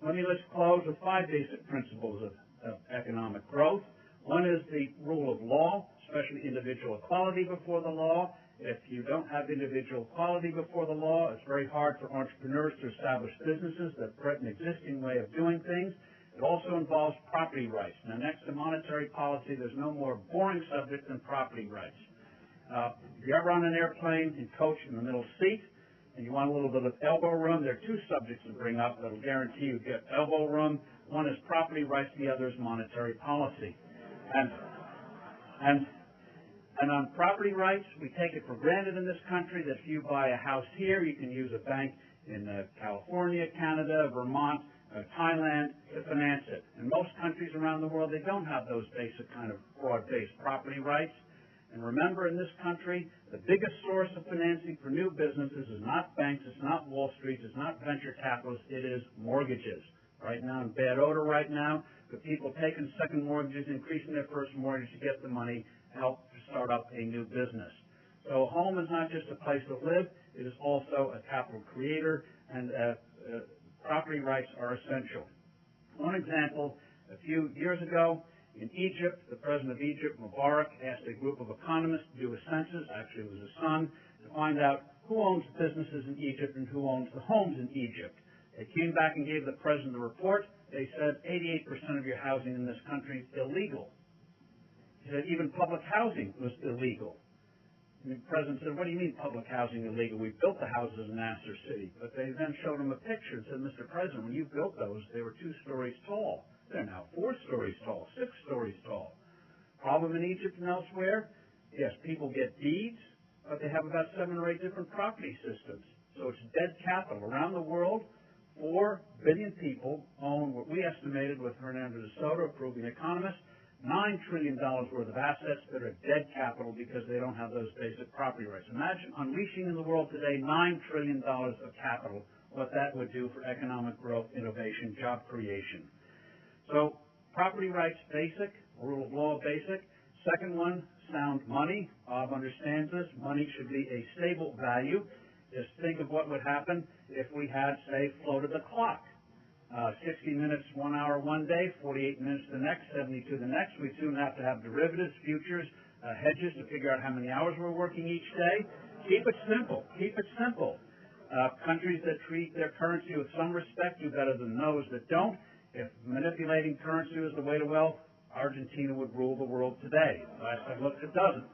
let me just close with 5 basic principles of economic growth. One is the rule of law, especially individual equality before the law. If you don't have individual equality before the law, it's very hard for entrepreneurs to establish businesses that threaten an existing way of doing things. It also involves property rights. Now, next to monetary policy, there's no more boring subject than property rights. If you're ever on an airplane and coach in the middle seat and you want a little bit of elbow room, there are 2 subjects to bring up that will guarantee you get elbow room. One is property rights, the other is monetary policy. And on property rights, we take it for granted in this country that if you buy a house here, you can use a bank in California, Canada, Vermont, Thailand to finance it. In most countries around the world, they don't have those basic kind of broad-based property rights. And remember, in this country, the biggest source of financing for new businesses is not banks, it's not Wall Street, it's not venture capitalists, it is mortgages. Right now, in bad odor right now, the people taking second mortgages, increasing their first mortgage to get the money to help start up a new business. So a home is not just a place to live, it is also a capital creator, and property rights are essential. One example, a few years ago, in Egypt, the president of Egypt, Mubarak, asked a group of economists to do a census, actually it was his son, to find out who owns businesses in Egypt and who owns the homes in Egypt. They came back and gave the president the report. They said 88% of your housing in this country is illegal. He said even public housing was illegal. And the president said, what do you mean public housing illegal? We built the houses in Astor City. But they then showed him a picture and said, Mr. President, when you built those, they were 2 stories tall. They're now 4 stories tall, 6 stories tall. Problem in Egypt and elsewhere? Yes, people get deeds, but they have about 7 or 8 different property systems. So it's dead capital. Around the world, 4 billion people own what we estimated with Hernando de Soto, a proven economist, $9 trillion worth of assets that are dead capital because they don't have those basic property rights. Imagine unleashing in the world today $9 trillion of capital, what that would do for economic growth, innovation, job creation. So property rights basic, rule of law basic. Second one, sound money. Bob understands this. Money should be a stable value. Just think of what would happen if we had, say, floated the clock. 60 minutes, 1 hour one day, 48 minutes the next, 72 the next. We soon have to have derivatives, futures, hedges to figure out how many hours we're working each day. Keep it simple. Keep it simple. Countries that treat their currency with some respect do better than those that don't. If manipulating currency was the way to wealth, Argentina would rule the world today. Last I looked, it doesn't.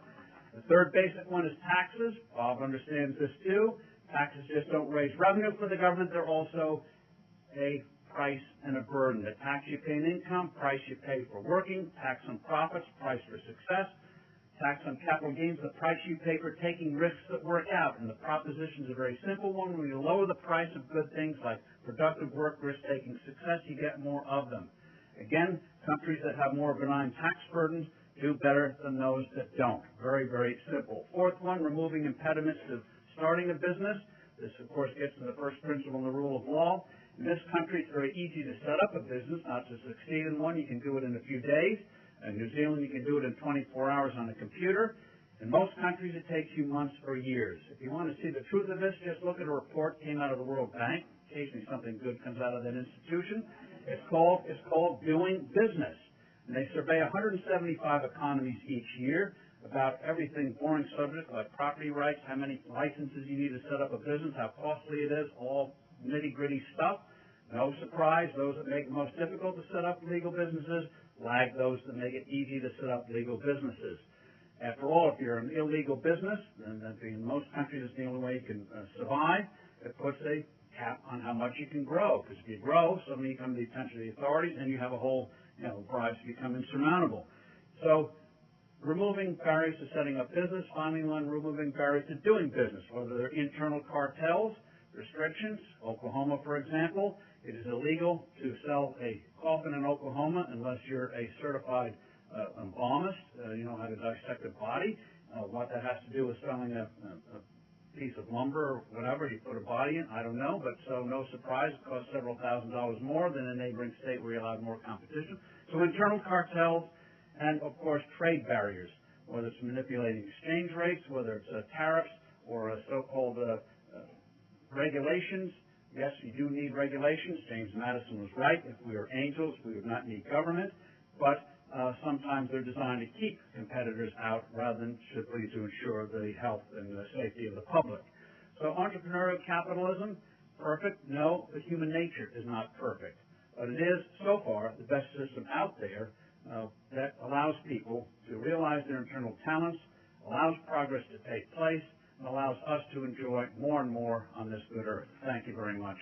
The third basic one is taxes. Bob understands this too. Taxes just don't raise revenue for the government. They're also a price and a burden. The tax you pay on income, price you pay for working, tax on profits, price for success, tax on capital gains, the price you pay for taking risks that work out. And the proposition is a very simple one. When you lower the price of good things like productive work, risk-taking success, you get more of them. Again, countries that have more benign tax burdens do better than those that don't. Very, very simple. Fourth one, removing impediments to starting a business. This, of course, gets to the first principle in the rule of law. In this country, it's very easy to set up a business, not to succeed in one. You can do it in a few days. In New Zealand, you can do it in 24 hours on a computer. In most countries, it takes you months or years. If you want to see the truth of this, just look at a report that came out of the World Bank. Occasionally something good comes out of that institution. It's called Doing Business. And they survey 175 economies each year about everything, boring subjects like property rights, how many licenses you need to set up a business, how costly it is, all nitty-gritty stuff. No surprise, those that make it most difficult to set up legal businesses lag those that make it easy to set up legal businesses. After all, if you're an illegal business, and in most countries it's the only way you can survive, it puts a cap on how much you can grow. Because if you grow, suddenly you come to the attention of the authorities, and you have a whole, bribes become insurmountable. So removing barriers to setting up business. Finally, one, removing barriers to doing business, whether they're internal cartels, restrictions. Oklahoma, for example, it is illegal to sell a coffin in Oklahoma unless you're a certified embalmist. You know how to dissect a body. What that has to do with selling a piece of lumber or whatever you put a body in, I don't know, but so no surprise, it costs several $1,000s more than a neighboring state where you allow more competition. So internal cartels and, of course, trade barriers, whether it's manipulating exchange rates, whether it's tariffs or so-called regulations. Yes, you do need regulations. James Madison was right. If we were angels, we would not need government. But sometimes they're designed to keep competitors out rather than simply to ensure the health and the safety of the public. So entrepreneurial capitalism, perfect? No, but human nature is not perfect. But it is, so far, the best system out there that allows people to realize their internal talents, allows progress to take place, and allows us to enjoy more and more on this good earth. Thank you very much.